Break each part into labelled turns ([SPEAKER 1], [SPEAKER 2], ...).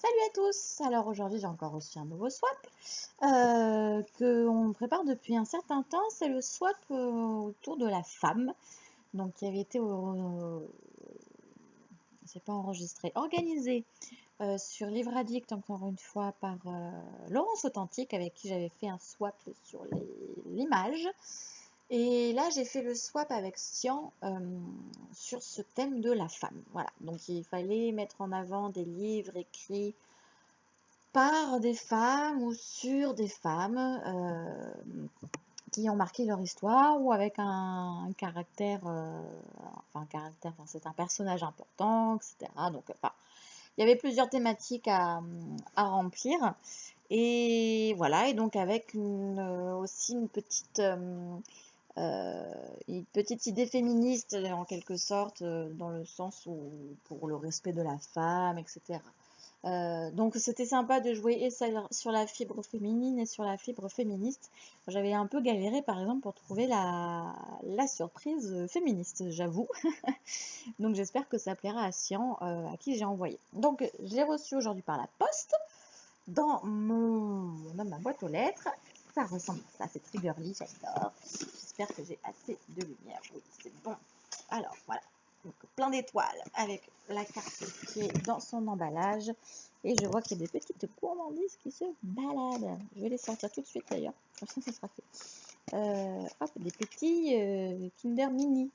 [SPEAKER 1] Salut à tous! Alors aujourd'hui j'ai encore reçu un nouveau swap qu'on prépare depuis un certain temps. C'est le swap autour de la femme, donc qui avait été, c'est pas enregistré, organisé sur Livre Addict encore une fois par Laurence Authentique avec qui j'avais fait un swap sur l'image. Et là, j'ai fait le swap avec Sian sur ce thème de la femme. Voilà, donc il fallait mettre en avant des livres écrits par des femmes ou sur des femmes qui ont marqué leur histoire ou avec un caractère, c'est un personnage important, etc. Donc, il y avait plusieurs thématiques à remplir. Et voilà, et donc avec aussi une petite idée féministe en quelque sorte, dans le sens où pour le respect de la femme, etc. Donc c'était sympa de jouer et sur la fibre féminine et sur la fibre féministe. J'avais un peu galéré par exemple pour trouver la surprise féministe, j'avoue. Donc j'espère que ça plaira à Sian, à qui j'ai envoyé. Donc je l'ai reçu aujourd'hui par la poste dans ma boîte aux lettres. Ça ressemble à ça, c'est Triggerly, j'adore. J'espère que j'ai assez de lumière. Oui, c'est bon. Alors voilà, donc plein d'étoiles avec la carte qui est dans son emballage. Et je vois qu'il y a des petites gourmandises qui se baladent. Je vais les sortir tout de suite d'ailleurs, comme ça sera fait. Hop, des petits Kinder Mini.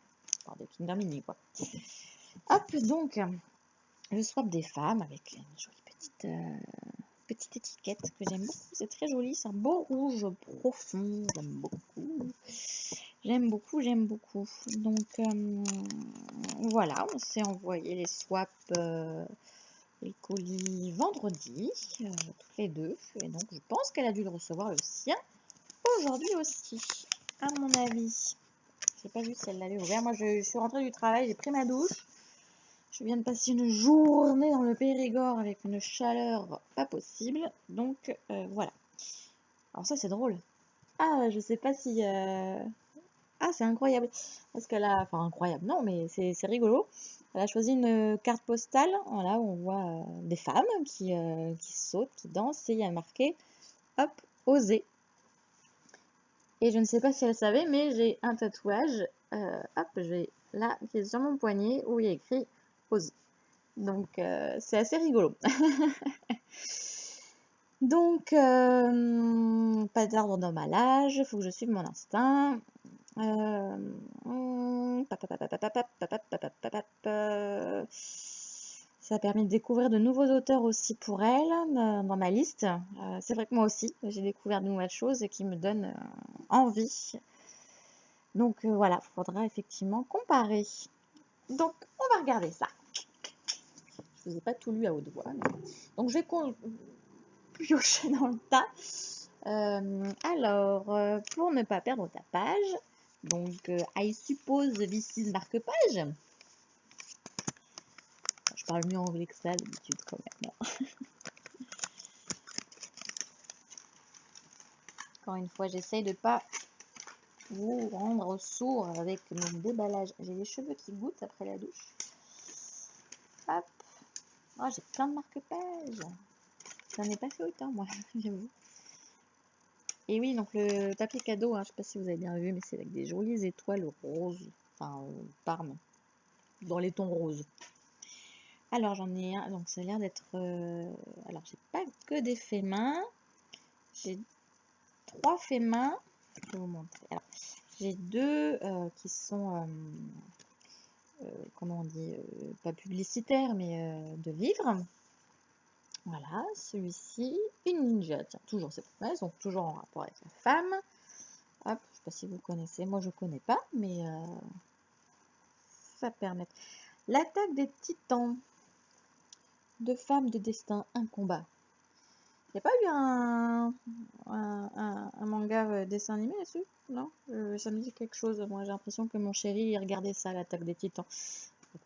[SPEAKER 1] Enfin, des Kinder Mini quoi. Hop, donc le swap des femmes avec une jolie petite étiquette que j'aime beaucoup. C'est très joli, c'est un beau rouge profond. J'aime beaucoup. J'aime beaucoup. Donc voilà, on s'est envoyé les swaps, les colis vendredi, toutes les deux. Et donc je pense qu'elle a dû le recevoir le sien aujourd'hui aussi, à mon avis. J'ai pas vu si elle l'avait ouvert. Moi je suis rentrée du travail, j'ai pris ma douche. Je viens de passer une journée dans le Périgord avec une chaleur pas possible. Donc voilà. Alors ça c'est drôle. Ah, je sais pas si... Ah, c'est incroyable. Parce qu'elle a... Enfin, incroyable, non, mais c'est rigolo. Elle a choisi une carte postale, voilà, où on voit des femmes qui sautent, qui dansent, et il y a marqué, hop, oser. Et je ne sais pas si elle savait, mais j'ai un tatouage, hop, j'ai là, qui est sur mon poignet, où il y a écrit oser. Donc, c'est assez rigolo. Donc, pas d'ordre d'emballage, il faut que je suive mon instinct. Ça permet de découvrir de nouveaux auteurs aussi pour elle dans ma liste. C'est vrai que moi aussi, j'ai découvert de nouvelles choses qui me donnent envie. Donc voilà, il faudra effectivement comparer. Donc on va regarder ça. Je ne vous ai pas tout lu à haute voix. Donc je vais piocher dans le tas. Alors, pour ne pas perdre ta page, donc I suppose this is marque-page. Je parle mieux anglais que ça d'habitude quand même. Encore une fois, j'essaye de ne pas vous rendre sourd avec mon déballage. J'ai les cheveux qui goûtent après la douche. Hop. Oh, j'ai plein de marque-pages. J'en ai pas fait autant, moi, j'avoue. Et oui, donc le papier cadeau, hein, je ne sais pas si vous avez bien vu, mais c'est avec des jolies étoiles roses, enfin parme, dans les tons roses. Alors j'en ai un, donc ça a l'air d'être... alors j'ai pas que des faits main, j'ai 3 faits main, je vais vous montrer. Alors j'ai 2 qui sont, comment on dit, pas publicitaires, mais de livres. Voilà, celui-ci, une ninja, tiens, toujours cette promesse, donc toujours en rapport avec la femme. Hop, je sais pas si vous connaissez, moi je connais pas, mais ça permet. L'attaque des titans, deux femmes de destin, un combat. Il n'y a pas eu un manga dessin animé là-dessus? Non, ça me dit quelque chose. Moi j'ai l'impression que mon chéri il regardait ça, l'attaque des titans.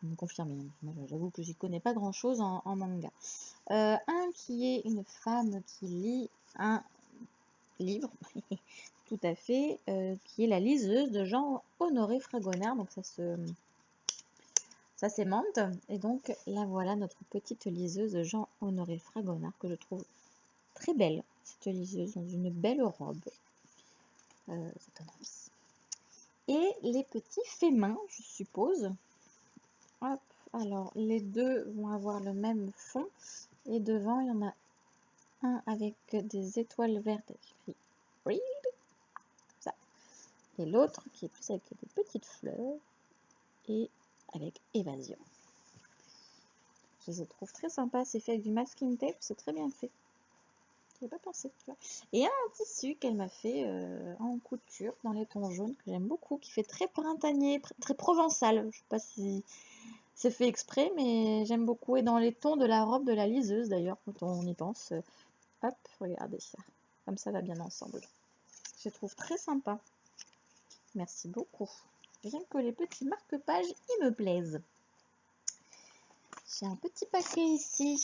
[SPEAKER 1] Faut me confirmer. Moi j'avoue que j'y connais pas grand chose en manga. Un qui est une femme qui lit un livre, tout à fait, qui est La liseuse de Jean-Honoré Fragonard. Donc ça se Ça c'est menthe. Et donc là voilà notre petite liseuse Jean-Honoré Fragonard que je trouve très belle. Cette liseuse dans une belle robe. Ça donne envie. Et les petits faits main, je suppose. Hop, alors les deux vont avoir le même fond. Et devant, il y en a un avec des étoiles vertes écrit Read, ça. Et l'autre qui est plus avec des petites fleurs et avec Évasion. Je les trouve très sympas. C'est fait avec du masking tape, c'est très bien fait. Je n'ai pas pensé. Tu vois. Et un tissu qu'elle m'a fait en couture dans les tons jaunes que j'aime beaucoup, qui fait très printanier, très provençal. Je ne sais pas si c'est fait exprès, mais j'aime beaucoup. Et dans les tons de la robe de la liseuse d'ailleurs, quand on y pense. Hop, regardez ça. Comme ça va bien ensemble. Je les trouve très sympa. Merci beaucoup. Rien que les petits marque-pages, ils me plaisent. J'ai un petit paquet ici.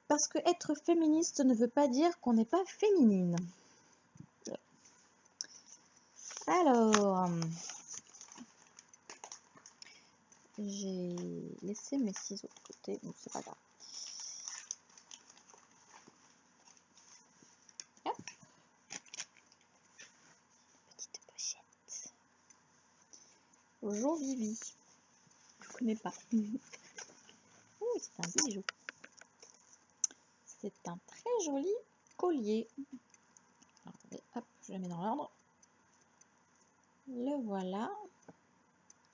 [SPEAKER 1] Parce que être féministe ne veut pas dire qu'on n'est pas féminine. Alors, j'ai laissé mes ciseaux de côté, donc c'est pas grave. Hop. Petite pochette. Jovivi. Je connais pas. Oh, c'est un bijou. C'est un très joli collier. Alors, attendez, hop, je le mets dans l'ordre. Le voilà.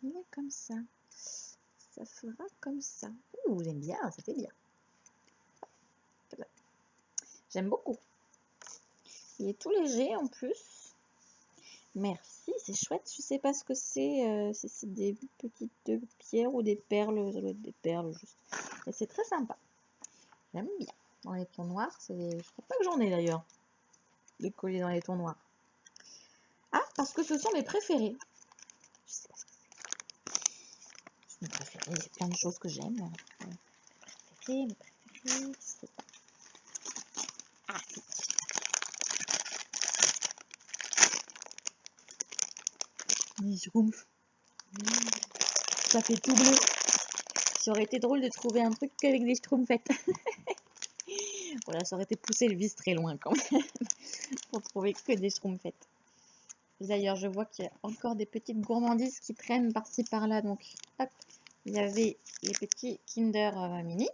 [SPEAKER 1] Il est comme ça. Ça fera comme ça. Ouh, j'aime bien, ça fait bien. J'aime beaucoup. Il est tout léger en plus. Merci, c'est chouette. Je sais pas ce que c'est. Si c'est des petites pierres ou des perles. Ça doit être des perles juste. Et c'est très sympa. J'aime bien. Dans les tons noirs, je crois pas que j'en ai d'ailleurs. Des colliers dans les tons noirs. Ah, parce que ce sont mes préférés. Je sais pas ce que c'est. Mes préférés, il y a plein de choses que j'aime. Mes préférés, c'est ça. Ah, mes schtroumpfs. Ça fait tout bleu. Ça aurait été drôle de trouver un truc qu'avec des schtroumpfettes. Voilà, ça aurait été pousser le vice très loin quand même. Pour trouver que des schtroumpfettes. D'ailleurs, je vois qu'il y a encore des petites gourmandises qui traînent par-ci par-là. Donc, hop, il y avait les petits Kinder Mini.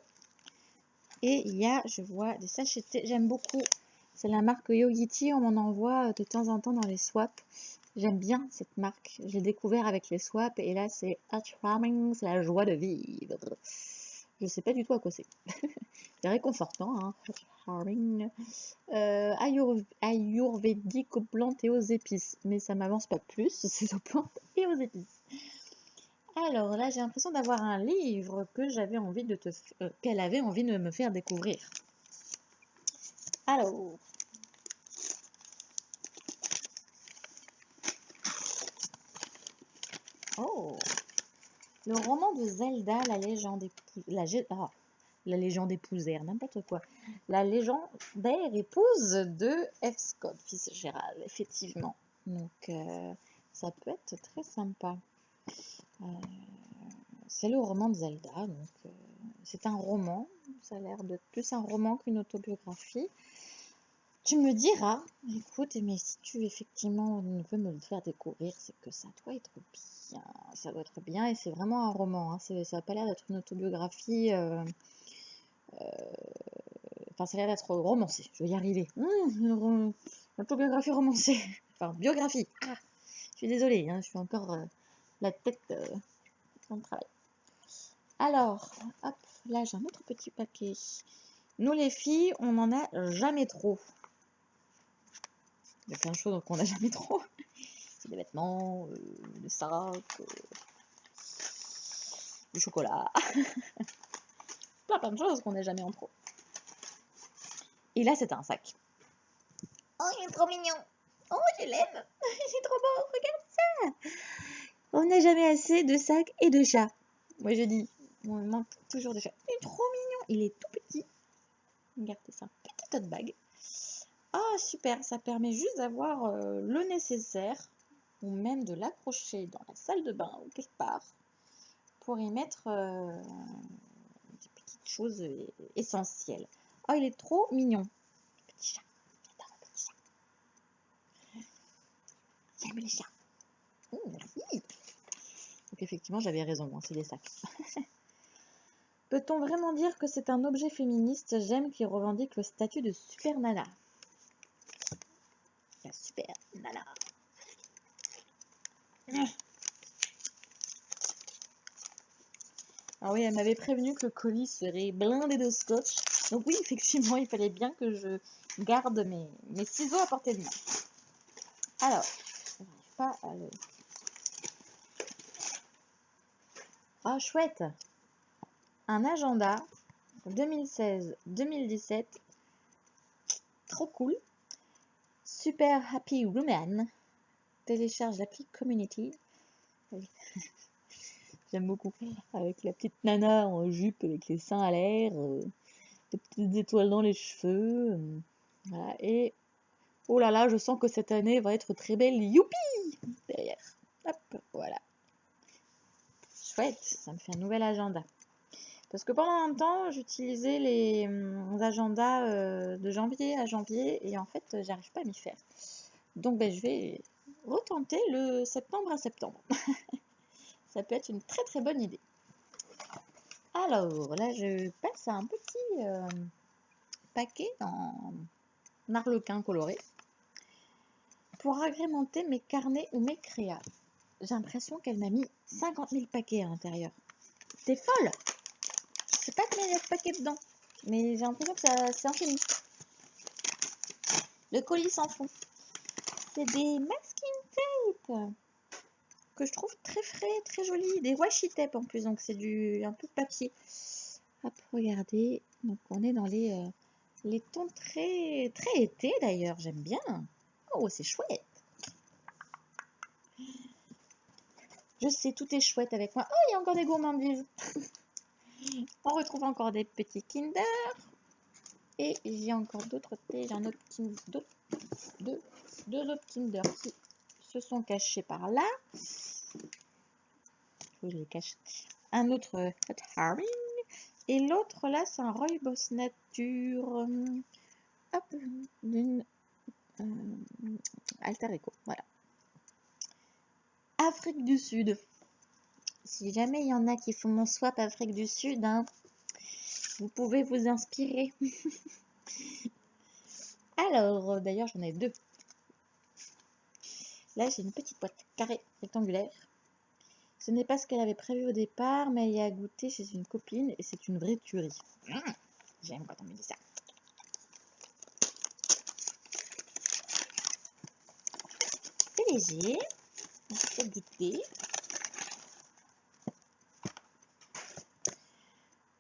[SPEAKER 1] Et il y a, je vois, des sachets. J'aime beaucoup. C'est la marque Yogiti. On m'en envoie de temps en temps dans les swaps. J'aime bien cette marque. J'ai découvert avec les swaps. Et là, c'est Charming, c'est la joie de vivre. Je sais pas du tout à quoi c'est. C'est réconfortant, hein. Charming. Ayurvédique aux plantes et aux épices. Mais ça m'avance pas plus. C'est aux plantes et aux épices. Alors là, j'ai l'impression d'avoir un livre que j'avais envie de qu'elle avait envie de me faire découvrir. Alors, oh, le roman de Zelda, la légende épousère, n'importe quoi. La légendaire épouse de F. Scott Fitzgerald, effectivement. Donc, ça peut être très sympa. C'est le roman de Zelda, donc c'est un roman. Ça a l'air de plus un roman qu'une autobiographie. Tu me diras, écoute, mais si tu effectivement veux me le faire découvrir, c'est que ça doit être bien. Ça doit être bien et c'est vraiment un roman. Hein. Ça n'a pas l'air d'être une autobiographie. Enfin, ça a l'air d'être romancé. Je vais y arriver. Une autobiographie romancée. Enfin, biographie. Ah, je suis désolée, hein, je suis encore la tête dans le travail. Alors, hop, là j'ai un autre petit paquet. Nous les filles, on n'en a jamais trop. Il y a plein de choses qu'on n'a jamais trop. C'est des vêtements, des sacs, du chocolat. plein de choses qu'on n'a jamais en trop. Et là, c'est un sac. Oh, il est trop mignon. Oh, je l'aime. C'est trop beau. Regarde ça. On n'a jamais assez de sacs et de chats. Moi, je dis, on manque toujours de chats. Il est trop mignon. Il est tout petit. Regardez ça. Petit tote bag. Ah, super. Ça permet juste d'avoir le nécessaire ou même de l'accrocher dans la salle de bain ou quelque part. pour y mettre des petites choses essentielles. Oh, il est trop mignon. Petit chat. J'adore le petit chat. J'aime les chats. Merci. Donc effectivement, j'avais raison, hein, c'est des sacs. Peut-on vraiment dire que c'est un objet féministe? J'aime qui revendique le statut de super nana. La super nana. Ah oui, elle m'avait prévenu que le colis serait blindé de scotch. Donc oui, effectivement, il fallait bien que je garde mes ciseaux à portée de main. Alors, je n'arrive pas à le... Ah, chouette! Un agenda 2016-2017. Trop cool. Super Happy Woman. Télécharge l'appli Community. J'aime beaucoup. Avec la petite nana en jupe avec les seins à l'air, des petites étoiles dans les cheveux. Voilà. Et oh là là, je sens que cette année va être très belle. Youpi! Derrière. Hop, voilà. Chouette, ça me fait un nouvel agenda. Parce que pendant un temps, j'utilisais les agendas de janvier à janvier et en fait, j'arrive pas à m'y faire. Donc, ben, je vais retenter le septembre à septembre. Ça peut être une très très bonne idée. Alors, là, je passe à un petit paquet en arlequin coloré pour agrémenter mes carnets ou mes créas. J'ai l'impression qu'elle m'a mis 50 000 paquets à l'intérieur. T'es folle! Je sais pas combien il y a de paquets dedans, mais j'ai l'impression que c'est infini. Le colis s'en fout. C'est des masking tape que je trouve très frais, très jolis. Des washi tape en plus, donc c'est un peu de papier. Hop, regardez. Donc on est dans les tons très, très été d'ailleurs. J'aime bien. Oh, c'est chouette. Je sais, tout est chouette avec moi. Oh, il y a encore des gourmandises. On retrouve encore des petits Kinder. Et j'ai encore d'autres thés. J'ai deux autres Kinder qui se sont cachés par là. Je les cache. Un autre Hot Haring. Et l'autre là, c'est un Rooibos Nature. Hop, d'une Alter Eco. Voilà. Afrique du Sud. Si jamais il y en a qui font mon swap Afrique du Sud, hein, vous pouvez vous inspirer. Alors, d'ailleurs, j'en ai deux. Là, j'ai une petite boîte carrée rectangulaire. Ce n'est pas ce qu'elle avait prévu au départ, mais elle y a goûté chez une copine et c'est une vraie tuerie. J'aime quand on me dit ça. C'est léger. On peut goûter.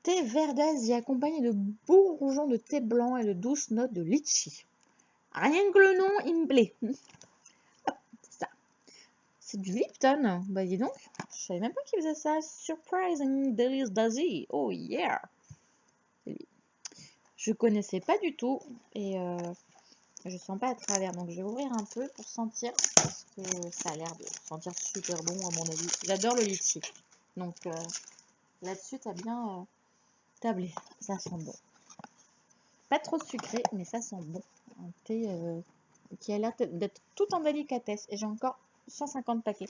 [SPEAKER 1] Thé vert d'Asie accompagné de bourgeons de thé blanc et de douces notes de litchi. Rien que le nom, il me plaît. Hop, ça. C'est du Lipton. Bah dis donc, je savais même pas qu'il faisait ça. Surprising Delice d'Asie. Oh yeah. Je connaissais pas du tout et je sens pas à travers. Donc je vais ouvrir un peu pour sentir parce que ça a l'air de sentir super bon à mon avis. J'adore le litchi. Donc là-dessus, t'as bien tablé. Ça sent bon. Pas trop sucré, mais ça sent bon. Un thé qui a l'air d'être tout en délicatesse. Et j'ai encore 150 paquets.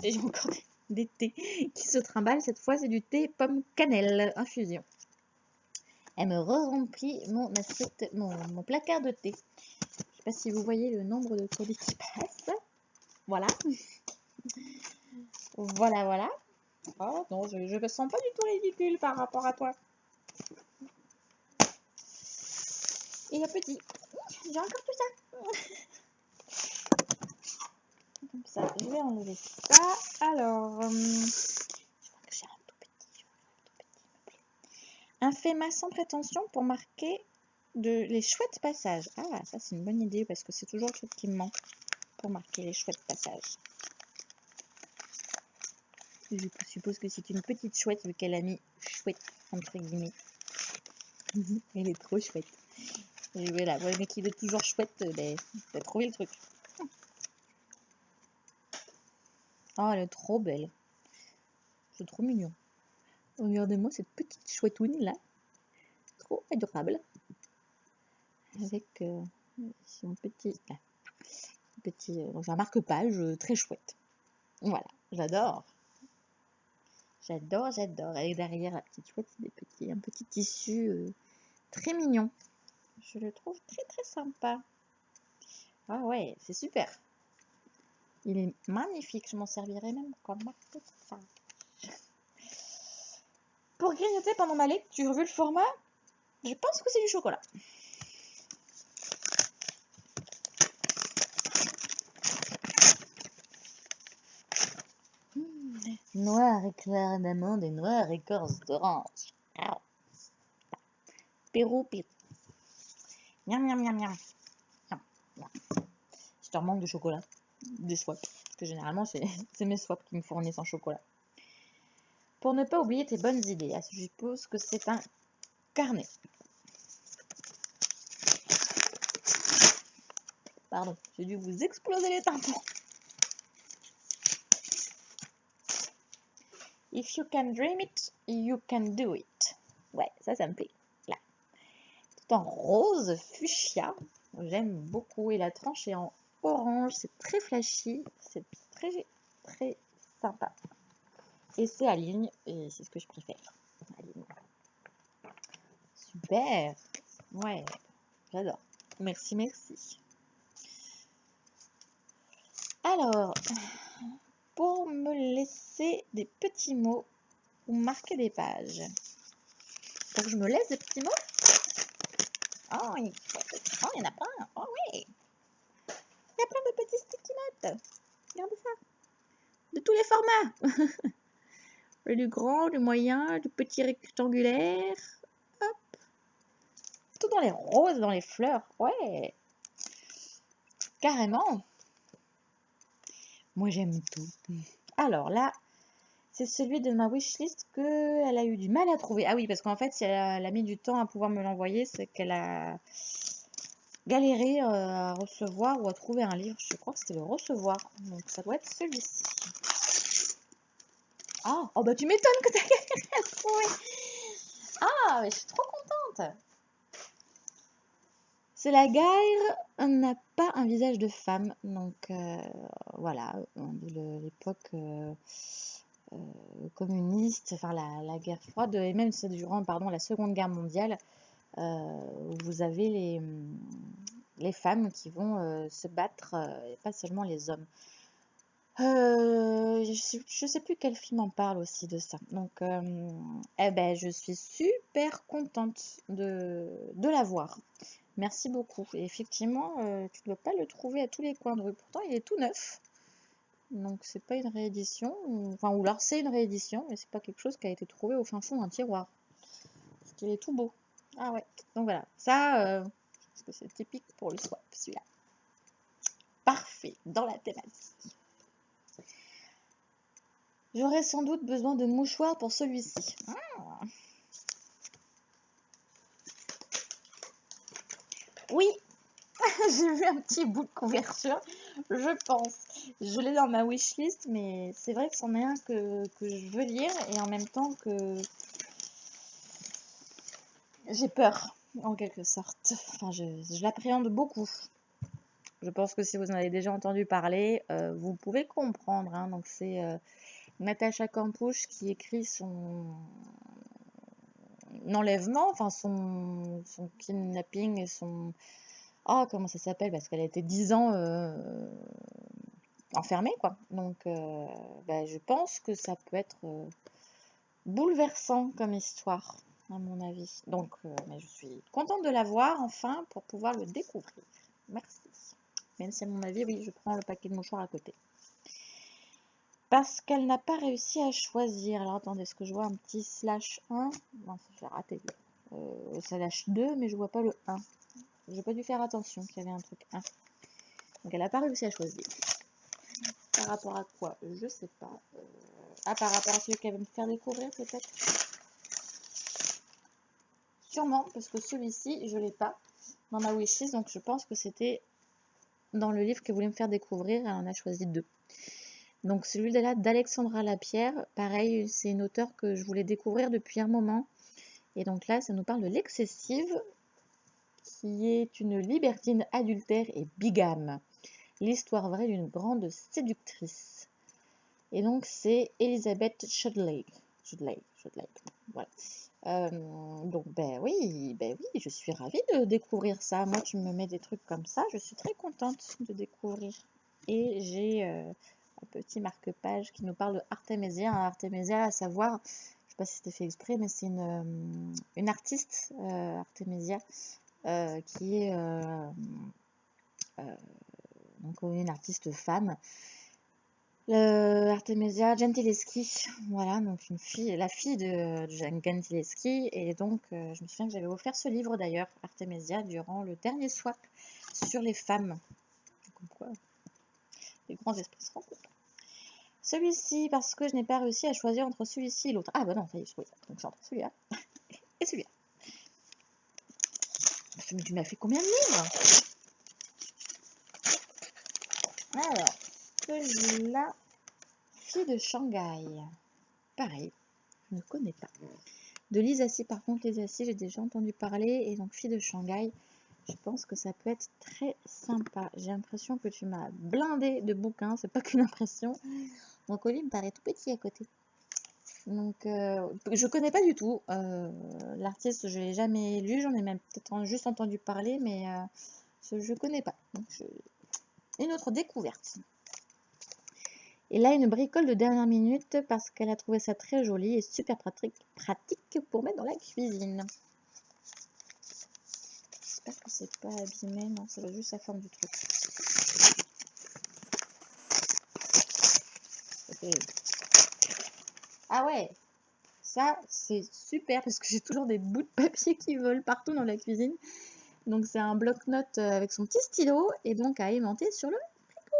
[SPEAKER 1] Et j'ai encore des thés qui se trimballent. Cette fois, c'est du thé pomme cannelle infusion. Elle me re-remplit mon placard de thé. Je ne sais pas si vous voyez le nombre de colis qui passent. Voilà. Voilà, voilà. Oh non, je ne me sens pas du tout ridicule par rapport à toi. Et le petit. J'ai encore tout ça. Comme ça, je vais enlever ça. Alors, je crois que j'ai un tout petit. Un FEMA sans prétention pour marquer les chouettes passages. Ah, ça c'est une bonne idée parce que c'est toujours le truc qui me manque pour marquer les chouettes passages. Je suppose que c'est une petite chouette vu qu'elle a mis chouette entre guillemets. Elle est trop chouette. Et voilà, ouais, mais qu'il est toujours chouette, t'as trouvé le truc. Oh, elle est trop belle. c'est trop mignon. Regardez-moi cette petite chouettoune là, trop adorable. Avec son petit, là, dans un marque-page très chouette. Voilà, j'adore. J'adore, j'adore. Et derrière la petite chouette, c'est un petit tissu très mignon. Je le trouve très très sympa. Ah ouais, c'est super. Il est magnifique, je m'en servirai même comme marque-page. Pour grignoter pendant ma lecture, vu le format, je pense que c'est du chocolat. Noir éclair d'amande et noir écorce d'orange. Pérou, pérou. Miam, miam, miam, miam. Je te manque de chocolat, des swaps. Parce que généralement, c'est mes swaps qui me fournissent en chocolat. Pour ne pas oublier tes bonnes idées, je suppose que c'est un carnet. Pardon, j'ai dû vous exploser les tympans. If you can dream it, you can do it. Ouais, ça me plaît. Là. Tout en rose fuchsia. J'aime beaucoup. Et la tranche est en orange. C'est très flashy. C'est très, très sympa. Et c'est à ligne. Et c'est ce que je préfère. À ligne. Super. Ouais, j'adore. Merci, merci. Alors, pour me laisser des petits mots ou marquer des pages. Faut que je me laisse des petits mots. Oh, il y en a plein. Oh oui. Il y a plein de petits sticky notes. Regardez ça. De tous les formats. Du grand, du moyen, du petit rectangulaire. Hop. Tout dans les roses, dans les fleurs. Ouais. Carrément. Moi, j'aime tout. Alors là, c'est celui de ma wishlist qu'elle a eu du mal à trouver. Ah oui, parce qu'en fait, si elle a mis du temps à pouvoir me l'envoyer, c'est qu'elle a galéré à recevoir ou à trouver un livre. Je crois que c'était le recevoir. Donc ça doit être celui-ci. Ah, oh bah tu m'étonnes que tu as galéré à trouver. Ah, mais je suis trop contente. C'est la guerre n'a pas un visage de femme. Donc voilà, de l'époque communiste, enfin la guerre froide, et même durant la Seconde Guerre mondiale, vous avez les femmes qui vont se battre, et pas seulement les hommes. Je sais plus quel film en parle aussi de ça. Donc, eh ben, je suis super contente de la voir. Merci beaucoup. Et effectivement, tu ne dois pas le trouver à tous les coins de rue. Pourtant, il est tout neuf. Donc, c'est pas une réédition. Enfin, ou alors c'est une réédition, mais c'est pas quelque chose qui a été trouvé au fin fond d'un tiroir. Parce qu'il est tout beau. Ah ouais. Donc voilà. Ça, parce que c'est typique pour le swap, celui-là. Parfait. Dans la thématique. J'aurais sans doute besoin de mouchoirs pour celui-ci. Oui, j'ai vu un petit bout de couverture, je pense. Je l'ai dans ma wishlist, mais c'est vrai que c'en est un que je veux lire et en même temps que j'ai peur, en quelque sorte. Enfin, je l'appréhende beaucoup. Je pense que si vous en avez déjà entendu parler, vous pouvez comprendre. Hein. Donc c'est Natacha Campouche qui écrit son enlèvement, enfin son kidnapping et son... Oh, comment ça s'appelle? Parce qu'elle a été 10 ans enfermée, quoi. Donc, je pense que ça peut être bouleversant comme histoire, à mon avis. Donc, mais je suis contente de la voir, enfin, pour pouvoir le découvrir. Merci. Même si, à mon avis, oui, je prends le paquet de mouchoirs à côté. Parce qu'elle n'a pas réussi à choisir. Alors, attendez, est-ce que je vois un petit slash 1? Non, j'ai raté. Slash 2, mais je vois pas le 1. J'ai pas dû faire attention qu'il y avait un truc 1. Donc elle n'a pas réussi à choisir. Par rapport à quoi? Je sais pas. Par rapport à celui qu'elle veut me faire découvrir peut-être? Sûrement, parce que celui-ci, je l'ai pas dans ma wishlist, donc je pense que c'était dans le livre qu'elle voulait me faire découvrir. Elle en a choisi 2. Donc celui-là d'Alexandra Lapierre, pareil, c'est une auteure que je voulais découvrir depuis un moment. Et donc là, ça nous parle de l'excessive, qui est une libertine adultère et bigame. L'histoire vraie d'une grande séductrice. Et donc c'est Elizabeth Shudley. Voilà. Donc ben oui, je suis ravie de découvrir ça. Moi, tu me mets des trucs comme ça, je suis très contente de découvrir. Et j'ai un petit marque-page qui nous parle de Artemisia. Artemisia, à savoir, je sais pas si c'était fait exprès, mais c'est une artiste, Artemisia, qui est donc une artiste femme. Artemisia Gentileschi, voilà, donc la fille de Gentileschi, et donc je me souviens que j'avais offert ce livre d'ailleurs, Artemisia, durant le dernier swap sur les femmes. Comme quoi, les grands esprits se rencontrent. Celui-ci, parce que je n'ai pas réussi à choisir entre celui-ci et l'autre. Ah bah non, ça y est, je trouvais ça. Donc c'est entre celui-là et celui-là. Mais tu m'as fait combien de livres? Alors, celui-là, Fille de Shanghai. Pareil, je ne connais pas. De Lise Assis, par contre, Lise Assis, j'ai déjà entendu parler. Et donc, Fille de Shanghai, je pense que ça peut être très sympa. J'ai l'impression que tu m'as blindé de bouquins, c'est pas qu'une impression. Mon colis me paraît tout petit à côté. Donc, je connais pas du tout. L'artiste, je l'ai jamais lu, j'en ai même peut-être juste entendu parler, mais je connais pas. Donc, une autre découverte. Et là, une bricole de dernière minute parce qu'elle a trouvé ça très joli et super pratique pour mettre dans la cuisine. J'espère que c'est pas abîmé. Non, ça va juste la forme du truc. Okay. Ah ouais, ça c'est super parce que j'ai toujours des bouts de papier qui volent partout dans la cuisine. Donc c'est un bloc-notes avec son petit stylo et donc à aimanter sur le frigo.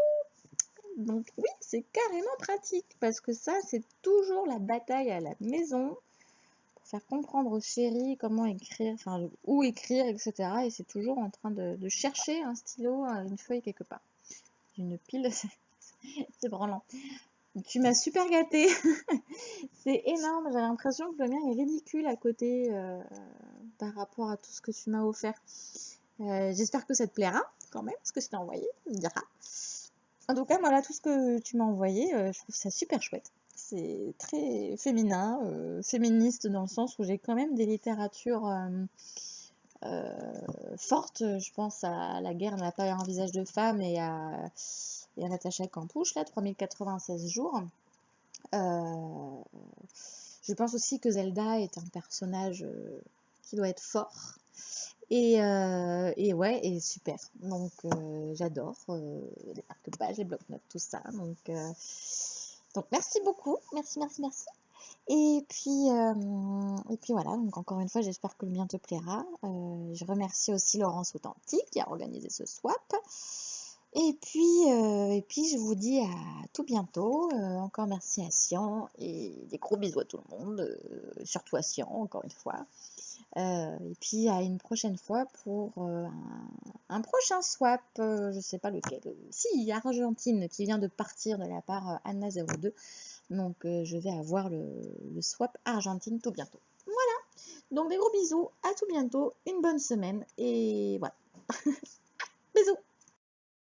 [SPEAKER 1] Donc oui, c'est carrément pratique parce que ça c'est toujours la bataille à la maison pour faire comprendre aux chéris comment écrire, enfin où écrire, etc. Et c'est toujours en train de chercher un stylo, une feuille quelque part. Une pile, c'est branlant. Tu m'as super gâtée. C'est énorme, j'ai l'impression que le mien est ridicule à côté par rapport à tout ce que tu m'as offert. J'espère que ça te plaira quand même, ce que je t'ai envoyé, tu me diras. En tout cas, voilà, tout ce que tu m'as envoyé, je trouve ça super chouette. C'est très féminin, féministe dans le sens où j'ai quand même des littératures fortes. Je pense à La guerre n'a pas un visage de femme et à Natacha Campouche, là, 3096 jours. Je pense aussi que Zelda est un personnage qui doit être fort. Et ouais, et super. Donc j'adore les marque-pages, les blocs-notes, tout ça. Donc merci beaucoup. Merci. Et puis voilà, donc encore une fois, j'espère que le mien te plaira. Je remercie aussi Laurence Authentique qui a organisé ce swap. Et puis je vous dis à tout bientôt. Encore merci à Sian et des gros bisous à tout le monde, surtout à Sian, encore une fois. Et puis à une prochaine fois pour un prochain swap, je sais pas lequel. Si, Argentine qui vient de partir de la part Anna02. Donc je vais avoir le swap Argentine tout bientôt. Voilà, donc des gros bisous, à tout bientôt, une bonne semaine et voilà. Bisous.